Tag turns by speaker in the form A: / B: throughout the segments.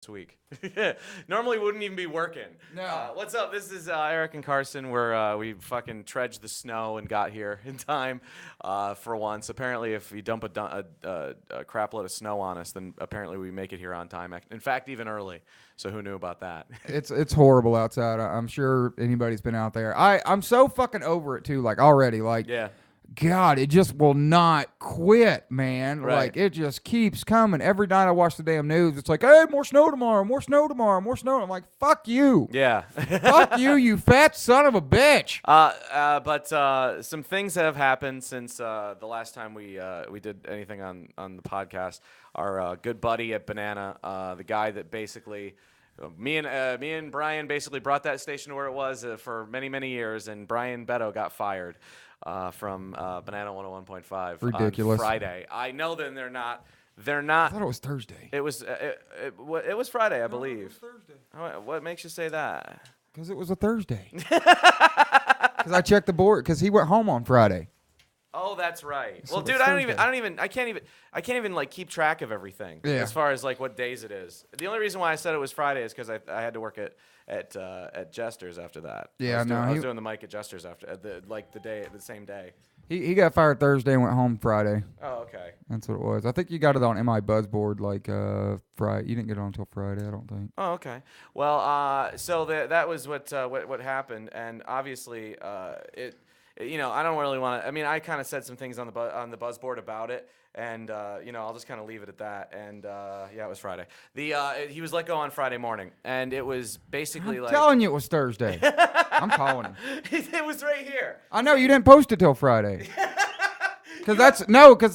A: week. Normally wouldn't even be working.
B: No.
A: What's up? This is Eric and Carson. We fucking trudged the snow and got here in time for once. Apparently, if you dump a crap load of snow on us, then apparently we make it here on time. In fact, even early. So who knew about that?
B: It's horrible outside. I'm sure anybody's been out there. I'm so fucking over it too. Like already. Like
A: Yeah.
B: God, it just will not quit, man.
A: Right.
B: Like it just keeps coming. Every night I watch the damn news, it's like, hey, more snow tomorrow, more snow tomorrow, more snow. I'm like, fuck you.
A: Yeah.
B: Fuck you, you fat son of a bitch.
A: But some things have happened since the last time we did anything on the podcast. Our good buddy at Banana, the guy that basically me and Brian basically brought that station to where it was for many years, and Brian Beto got fired from Banana 101.5
B: Ridiculous.
A: on Friday. I know that they're not.
B: I thought it was Thursday.
A: It was Friday, I believe.
B: It was Thursday.
A: What makes you say that?
B: Because it was a Thursday. Because I checked the board. Because he went home on Friday.
A: Oh, that's right.
B: So
A: Well, dude,
B: it's
A: I can't even like keep track of everything
B: Yeah.
A: as far as like what days it is. The only reason why I said it was Friday is because I had to work at Jester's after that.
B: Yeah,
A: I was doing the mic at Jester's after the same day.
B: He got fired Thursday and went home Friday.
A: Oh, okay.
B: That's what it was. I think you got it on MI Buzzboard like Friday. You didn't get it on until Friday, I don't think.
A: Oh, okay. Well, so that was what happened, and obviously it. You know, I don't really want to. I mean, I kind of said some things on the Buzzboard about it, and I'll just kind of leave it at that. And yeah, it was Friday. He was let go on Friday morning, and it was basically
B: I'm
A: like
B: telling you it was Thursday. I'm calling him.
A: it was right here.
B: I know you didn't post it till Friday. Because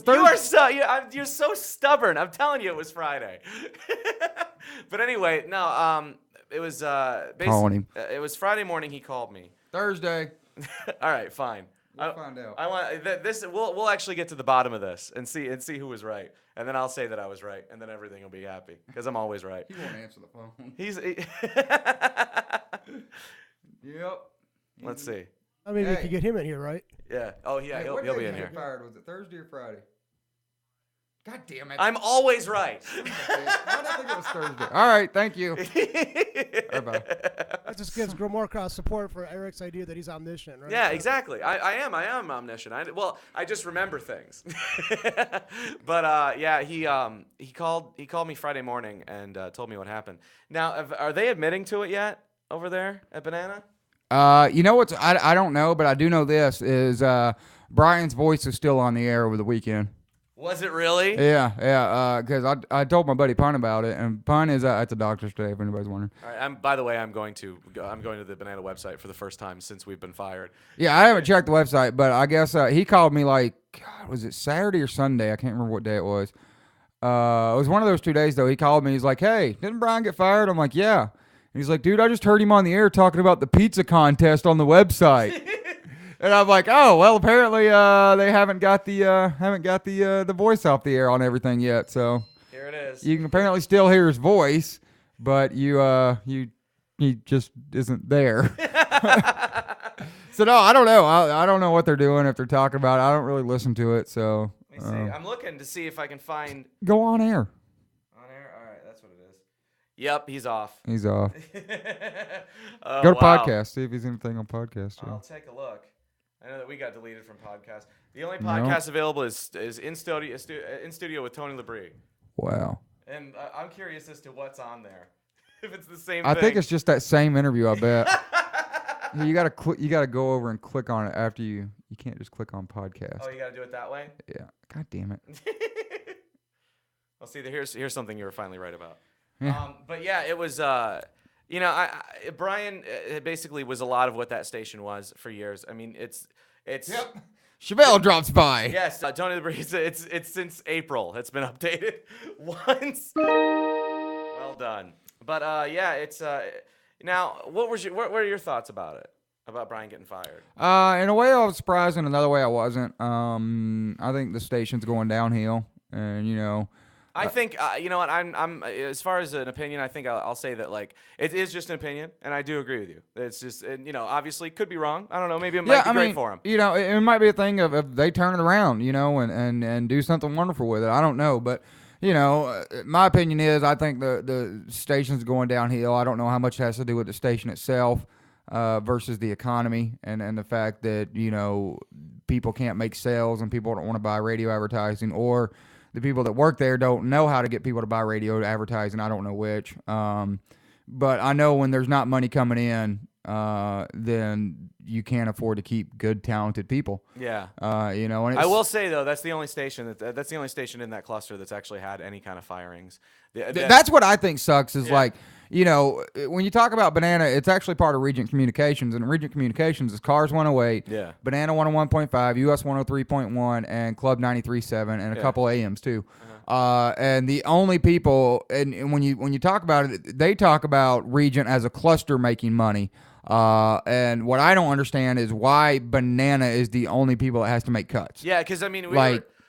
B: Thursday.
A: You're so stubborn. I'm telling you, it was Friday. But anyway, no. It was
B: Calling him.
A: It was Friday morning. He called me.
B: Thursday.
A: All right, fine.
B: We'll find out.
A: I want this. We'll actually get to the bottom of this and see who was right, and then I'll say that I was right, and then everything will be happy because I'm always right.
B: He won't answer the phone. Yep.
A: Let's see.
C: I mean, we could get him in here, right?
A: Yeah. Oh yeah,
B: Hey, what
A: he'll
B: day
A: be
B: did
A: in
B: he
A: here.
B: get fired? Was it Thursday or Friday? God damn it.
A: I'm always right.
B: Why did I think it was Thursday? All right, thank you. Bye-bye.
C: That just gives more cross support for Eric's idea that he's omniscient, right?
A: Yeah, exactly. I am omniscient. I just remember things. But yeah, he called me Friday morning and told me what happened. Now, are they admitting to it yet over there at Banana?
B: You know what's I don't know, but I do know this is Brian's voice is still on the air over the weekend.
A: Was it really?
B: Yeah. Because I told my buddy Pun about it, and Pun is at the doctor's today. If anybody's wondering.
A: All right. By the way, I'm going to the Banana website for the first time since we've been fired.
B: Yeah, I haven't checked the website, but I guess he called me like, God, was it Saturday or Sunday? I can't remember what day it was. It was one of those 2 days though. He called me. He's like, "Hey, didn't Brian get fired?" I'm like, "Yeah." And he's like, "Dude, I just heard him on the air talking about the pizza contest on the website." And I'm like, "Oh, well, apparently they haven't got the voice off the air on everything yet. So
A: Here it is.
B: you can apparently still hear his voice, but he just isn't there." So no, I don't know. I don't know what they're doing if they're talking about it. I don't really listen to it. So
A: Let me see. I'm looking to see if I can find
B: go on air.
A: on air. All right, that's what it is. Yep, he's off.
B: He's off.
A: Oh,
B: Go to
A: wow.
B: podcast. See if he's anything on podcast. Yeah.
A: I'll take a look. I know that we got deleted from podcast. The only podcast available is in studio with Tony Labrie.
B: Wow.
A: And I'm curious as to what's on there. If it's the same
B: I
A: thing.
B: think it's just that same interview. I bet. You gotta go over and click on it after you. You can't just click on podcast.
A: Oh, you got to do it that way?
B: Yeah. God damn it.
A: Well, see, here's something you were finally right about.
B: Yeah.
A: But yeah, it was. Brian basically was a lot of what that station was for years. I mean, it's.
B: Yep. Chevelle drops by.
A: Yes, Tony the Breeze. It's since April. It's been updated once. Well done. But yeah, it's now. What are your thoughts about it? About Brian getting fired?
B: In a way, I was surprised. In another way, I wasn't. I think the station's going downhill, and
A: I think you know what I'm as far as an opinion. I think I'll say that like it is just an opinion, and I do agree with you. It's just obviously could be wrong. I don't know. Maybe it might be great for him.
B: It might be a thing of if they turn it around, and do something wonderful with it. I don't know, but My opinion is I think the station's going downhill. I don't know how much it has to do with the station itself versus the economy and the fact that, people can't make sales and people don't want to buy radio advertising, or the people that work there don't know how to get people to buy radio advertising. I don't know which. But I know when there's not money coming in, then you can't afford to keep good, talented people.
A: Yeah.
B: And
A: I will say though, that's the only station that's the only station in that cluster that's actually had any kind of firings.
B: That's what I think sucks is when you talk about Banana, it's actually part of Regent Communications, and Regent Communications is Cars 108, Banana 101.5, US 103.1, and Club 93.7, and a couple AMs too. And the only people, and when you talk about it, they talk about Regent as a cluster making money. And what I don't understand is why Banana is the only people that has to make cuts.
A: Yeah, because I mean,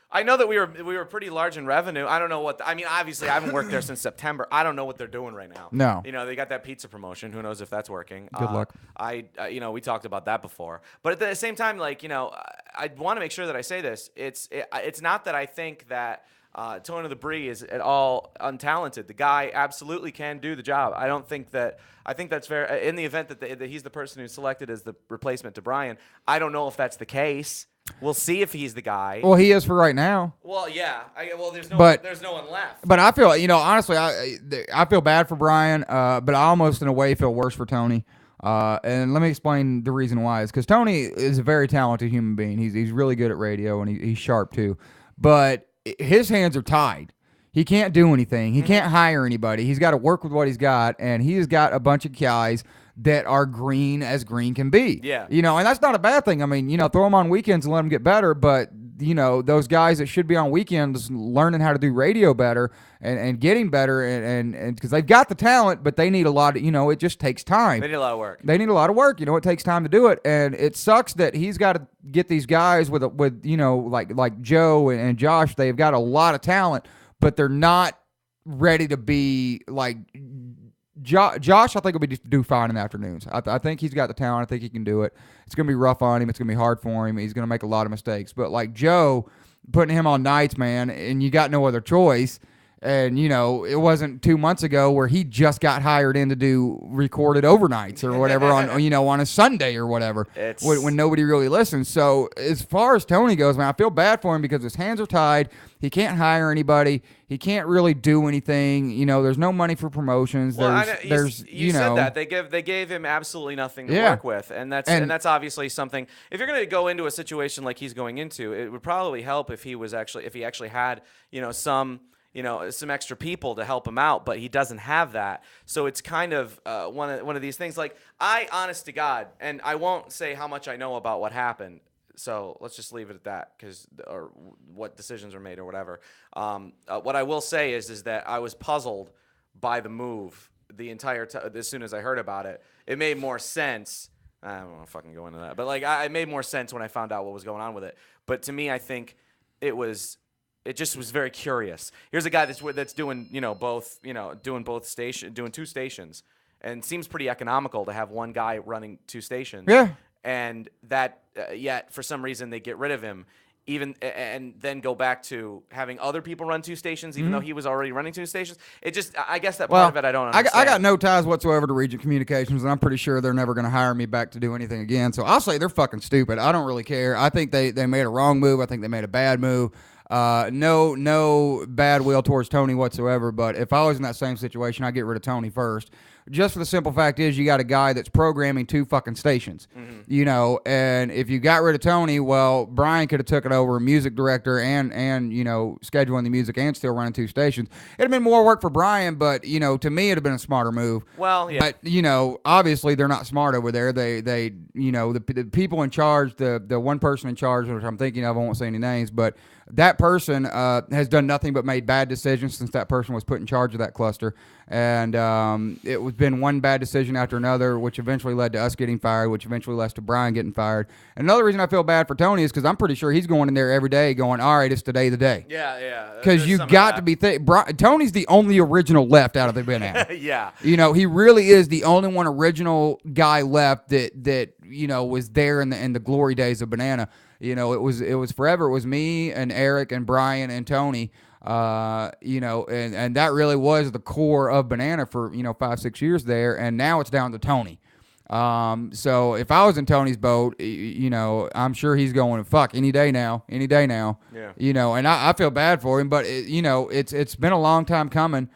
A: I know that we were pretty large in revenue. I don't know what. Obviously, I haven't worked there since September. I don't know what they're doing right now.
B: No.
A: They got that pizza promotion. Who knows if that's working?
B: Good luck.
A: We talked about that before. But at the same time, I want to make sure that I say this. It's not that I think that Tony the Bree is at all untalented. The guy absolutely can do the job. I think that's fair. In the event that he's the person who's selected as the replacement to Brian, I don't know if that's the case. We'll see if he's the guy.
B: Well, he is for right now.
A: Well, yeah. There's no one left.
B: But I feel, honestly, I feel bad for Brian, but I almost in a way feel worse for Tony. And let me explain the reason why. Is because Tony is a very talented human being. He's really good at radio, and he's sharp too. But his hands are tied. He can't do anything. He can't hire anybody. He's got to work with what he's got, and he's got a bunch of guys that are green as green can be.
A: Yeah.
B: And that's not a bad thing. I mean, throw them on weekends and let them get better, but, those guys that should be on weekends learning how to do radio better and getting better and because they've got the talent, but they need a lot of, it just takes time.
A: They need a lot of work.
B: It takes time to do it, and it sucks that he's got to get these guys with like Joe and Josh. They've got a lot of talent, but they're not ready to be like Josh. I think will do fine in the afternoons. I think he's got the talent. I think he can do it. It's going to be rough on him. It's going to be hard for him. He's going to make a lot of mistakes. But like Joe, putting him on nights, man, and you got no other choice. And, it wasn't 2 months ago where he just got hired in to do recorded overnights or whatever on a Sunday or whatever when nobody really listens. So as far as Tony goes, man, I feel bad for him because his hands are tied. He can't hire anybody. He can't really do anything. There's no money for promotions.
A: Well, you said that they gave him absolutely nothing to work with, and that's obviously something. If you're going to go into a situation like he's going into, it would probably help if he actually had some extra people to help him out, but he doesn't have that. So it's kind of one of these things. Like, honest to God, and I won't say how much I know about what happened. So let's just leave it at that, or what decisions were made or whatever. What I will say is that I was puzzled by the move the entire time. As soon as I heard about it, it made more sense. I don't want to fucking go into that, but it made more sense when I found out what was going on with it. But to me, I think it just was very curious. Here's a guy that's doing doing two stations, and seems pretty economical to have one guy running two stations.
B: Yeah.
A: And that yet for some reason they get rid of him, and then go back to having other people run two stations, even though he was already running two stations. I guess that part of it I don't understand.
B: I got no ties whatsoever to Regent Communications, and I'm pretty sure they're never going to hire me back to do anything again. So I'll say they're fucking stupid. I don't really care. I think they made a wrong move. I think they made a bad move. No bad will towards Tony whatsoever, but if I was in that same situation, I'd get rid of Tony first. Just for the simple fact is you got a guy that's programming two fucking stations, and if you got rid of Tony, well, Brian could have took it over, music director and scheduling the music and still running two stations. It'd have been more work for Brian, but to me it'd have been a smarter move.
A: Well, yeah.
B: But obviously they're not smart over there. They the people in charge, the one person in charge, which I'm thinking of, I won't say any names, but that person has done nothing but made bad decisions since that person was put in charge of that cluster. And it was been one bad decision after another, which eventually led to us getting fired, which eventually led to Brian getting fired. And another reason I feel bad for Tony is because I'm pretty sure he's going in there every day going, all right, it's today the day.
A: Yeah.
B: Because you got to be Tony's the only original left out of the Banana.
A: Yeah.
B: He really is the only one original guy left that was there in the glory days of Banana. It was forever. It was me and Eric and Brian and Tony. And that really was the core of Banana for 5-6 years there, and now it's down to Tony. So if I was in Tony's boat, I'm sure he's going, fuck, any day now.
A: Yeah.
B: And I feel bad for him, but it's been a long time coming.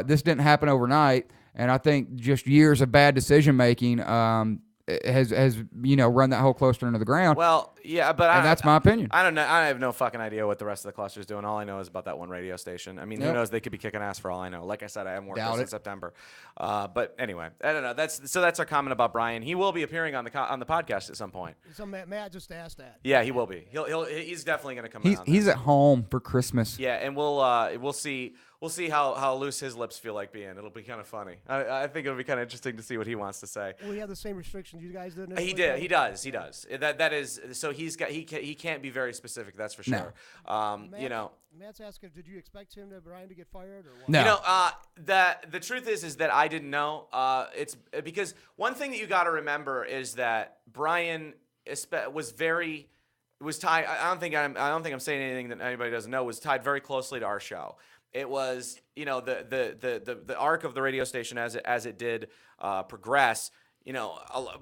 B: This didn't happen overnight, and I think just years of bad decision making has run that whole cluster into the ground.
A: Well, yeah, but
B: that's my opinion.
A: I don't know. I have no fucking idea what the rest of the cluster's doing. All I know is about that one radio station. I mean, who knows? They could be kicking ass for all I know. Like I said, I haven't worked there since September. But anyway, I don't know. That's our comment about Brian. He will be appearing on the podcast at some point.
C: So Matt just asked that.
A: Yeah, he will be. He's definitely going to come.
B: He's at home for Christmas.
A: Yeah, and we'll see. We'll see how loose his lips feel like being. It'll be kind of funny. I think it'll be kind of interesting to see what he wants to say.
C: Will he have the same restrictions you guys did?
A: He did. He does. That is. So he can't be very specific. That's for sure.
C: No. Matt's asking, did you expect Brian to get fired or what?
B: No.
A: The truth is that I didn't know. It's because one thing that you got to remember is that Brian was tied. I don't think I'm saying anything that anybody doesn't know. Was tied very closely to our show. It was, the arc of the radio station as it did progress.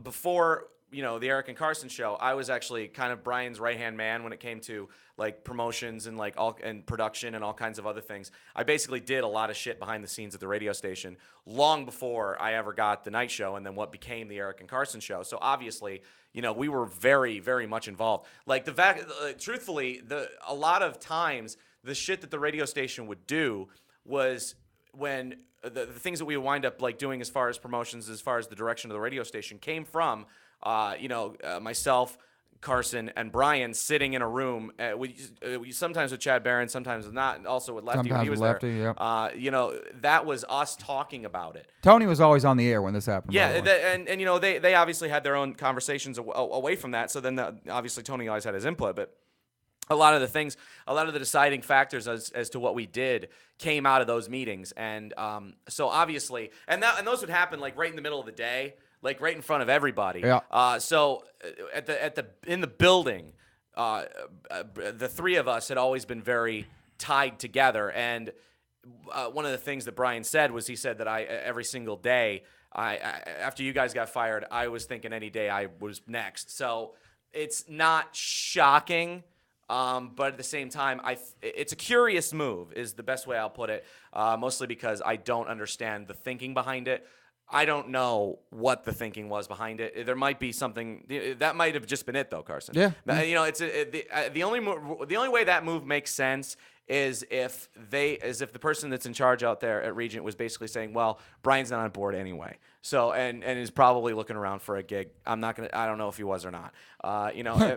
A: Before the Eric and Carson show, I was actually kind of Brian's right-hand man when it came to like promotions and and production and all kinds of other things. I basically did a lot of shit behind the scenes at the radio station long before I ever got the night show and then what became the Eric and Carson show. So obviously, we were very, very much involved. Like the fact, truthfully, a lot of times the shit that the radio station would do was when the things that we would wind up like doing as far as promotions, as far as the direction of the radio station came from, myself, Carson, and Brian sitting in a room. We sometimes with Chad Barron, sometimes not, and also with Lefty when he was
B: Lefty,
A: there.
B: Yeah.
A: That was us talking about it.
B: Tony was always on the air when this happened.
A: Yeah, they obviously had their own conversations away from that. So then obviously Tony always had his input, but a lot of the deciding factors as to what we did came out of those meetings, and so obviously, and those would happen like right in the middle of the day, like right in front of everybody.
B: Yeah.
A: So in the building, the three of us had always been very tied together, and one of the things that Brian said was he said that every single day, after you guys got fired, I was thinking any day I was next. So it's not shocking. But at the same time, it's a curious move is the best way I'll put it, mostly because I don't understand the thinking behind it. I don't know what the thinking was behind it. There might be something that might have just been it, though, Carson.
B: Yeah.
A: It's the only way that move makes sense is if the person that's in charge out there at Regent was basically saying, well, Brian's not on board anyway. So and is probably looking around for a gig. I don't know if he was or not.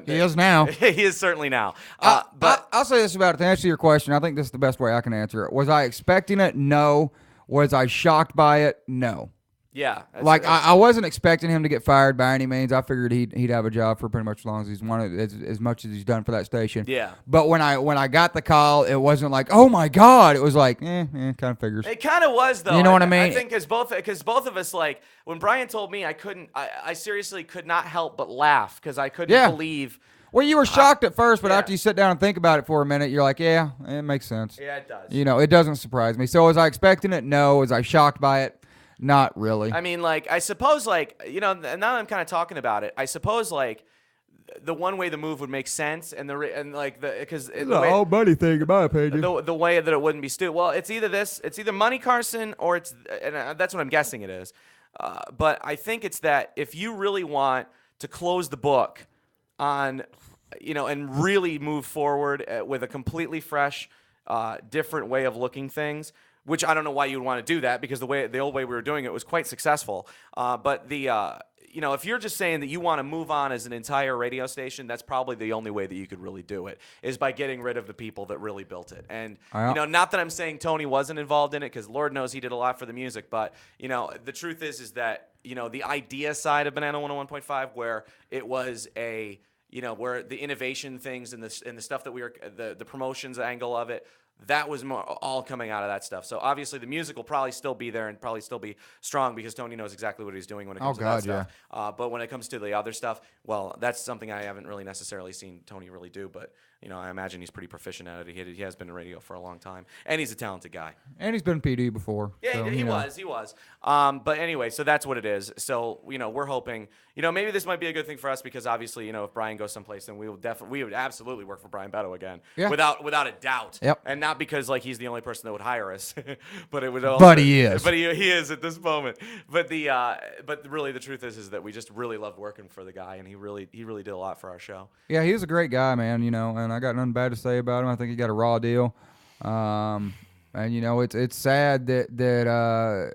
B: He is now.
A: He is certainly now.
B: But I'll say this about it to answer your question. I think this is the best way I can answer it. Was I expecting it? No. Was I shocked by it? No.
A: Yeah.
B: I wasn't expecting him to get fired by any means. I figured he'd have a job for pretty much as long as he's wanted, as much as he's done for that station.
A: Yeah.
B: But when I got the call, it wasn't like, oh my God. It was like, kind of figures.
A: It kind of was though.
B: You know what I mean?
A: I think because both of us, like when Brian told me, I seriously could not help but laugh because I couldn't believe.
B: Well, you were shocked at first, but after you sit down and think about it for a minute, you're like, yeah, it makes sense.
A: Yeah, it does.
B: It doesn't surprise me. So was I expecting it? No. Was I shocked by it? Not really.
A: I mean, I suppose, now that I'm kind of talking about it, I suppose, the one way the move would make sense, because the
B: old money thing, in my opinion.
A: The way that it wouldn't be stupid. Well, it's either money, Carson, or that's what I'm guessing it is. But I think it's that if you really want to close the book on, and really move forward with a completely fresh, different way of looking things. Which I don't know why you would want to do that because the old way we were doing it was quite successful. But if you're just saying that you want to move on as an entire radio station, that's probably the only way that you could really do it is by getting rid of the people that really built it. And not that I'm saying Tony wasn't involved in it because Lord knows he did a lot for the music. But the truth is that the idea side of Banana 101.5 where it was where the innovation things and the stuff that the promotions angle of it. That was all coming out of that stuff. So obviously the music will probably still be there and probably still be strong because Tony knows exactly what he's doing when it comes to that stuff. But when it comes to the other stuff, well, that's something I haven't really necessarily seen Tony really do. But I imagine he's pretty proficient at it. He has been in radio for a long time, and he's a talented guy.
B: And he's been PD before.
A: Yeah,
B: so,
A: he was. But anyway, so that's what it is. So, we're hoping, maybe this might be a good thing for us because obviously, if Brian goes someplace, then we would absolutely work for Brian Beto again.
B: Yeah.
A: Without a doubt.
B: Yep.
A: And not because he's the only person that would hire us, but it would also,
B: But he is.
A: But he is at this moment. But but really the truth is that we just really loved working for the guy, and he really did a lot for our show.
B: Yeah, he was a great guy, man, and I got nothing bad to say about him. I think he got a raw deal. And it's sad that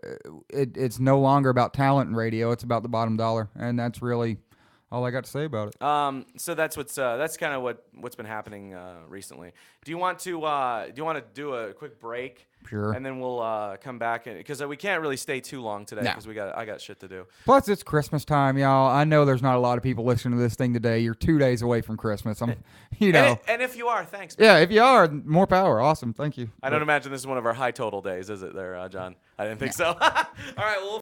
B: it's no longer about talent in radio. It's about the bottom dollar, and that's really all I got to say about it.
A: So that's that's kind of what's been happening recently. Do you want to do a quick break?
B: Sure.
A: And then we'll come back because we can't really stay too long today
B: No.
A: because I got shit to do.
B: Plus, it's Christmas time, y'all. I know there's not a lot of people listening to this thing today. You're 2 days away from Christmas.
A: And if you are, thanks, man.
B: Yeah, if you are, more power. Awesome. Thank you.
A: I don't imagine this is one of our high total days, is it there, John? I didn't think so. All right, well.